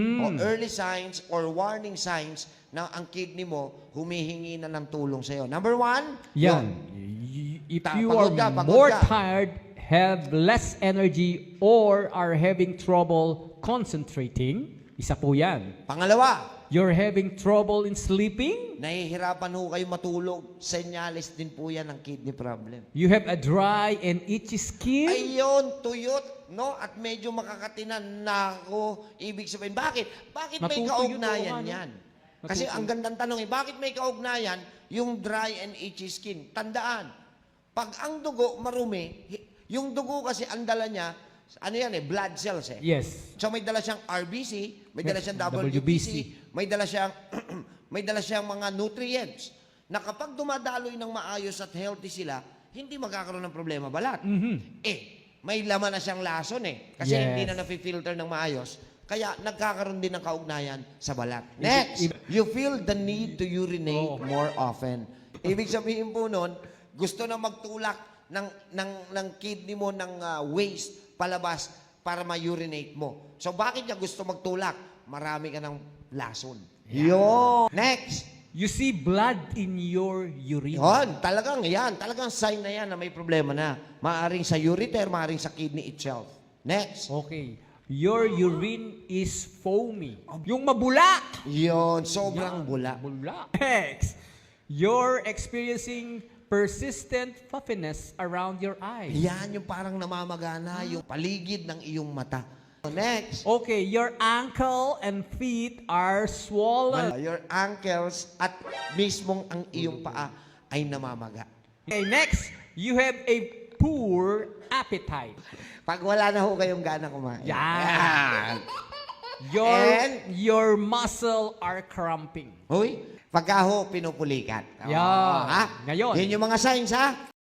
o early signs or warning signs na ang kidney mo humihingi na ng tulong sa'yo. Number one, Yan. If you Pagod are ka, pagod more ka. tired, have less energy, or are having trouble concentrating, isa po yan. pangalawa, You're having trouble in sleeping, nahihirapan ho kayo matulog, senyales din po yan ng kidney problem. you have a dry and itchy skin, Ayun, tuyot, no? At medyo makakatinan na ako. Ibig sabihin, bakit? Bakit may Matutuyot kaugnayan o ano? yan? Kasi ang gandang tanong bakit may kaugnayan yung dry and itchy skin? Tandaan, pag ang dugo marumi, yung dugo kasi ang dala niya, ano yan blood cells yes. So may dala siyang RBC, may dala Yes, siyang WBC. WBC, may dala siyang may dala siyang mga nutrients na kapag dumadaloy ng maayos at healthy sila, hindi magkakaroon ng problema balat. May laman na siyang lason kasi Yes. hindi na nafi-filter ng maayos. Kaya nagkakaroon din ng kaugnayan sa balat. Next, you feel the need to urinate more often. Ibig sabihin po nun, gusto na magtulak ng kidney mo ng waste palabas para ma-urinate mo. So bakit niya gusto magtulak? Marami ka ng lason. Yun. Next. You see blood in your urine. Talagang sign na yan na may problema na. Maaring sa ureter, maaring sa kidney itself. Next. Okay. Your urine is foamy. Yung mabula. Yun, sobrang bula. Bula. Next. You're experiencing persistent puffiness around your eyes. Yan yung parang namamagana, yung paligid ng iyong mata. Next. Okay, your ankle and feet are swollen. Your ankles at mismong ang iyong paa ay namamaga. Okay, next, you have a poor appetite. Pag wala na ho kayong gana kumain. Yan. And? Your muscle are cramping. Hoy, pagka ho pinupulikat. Yan. Ha? Ngayon. Yun yung mga signs, ha?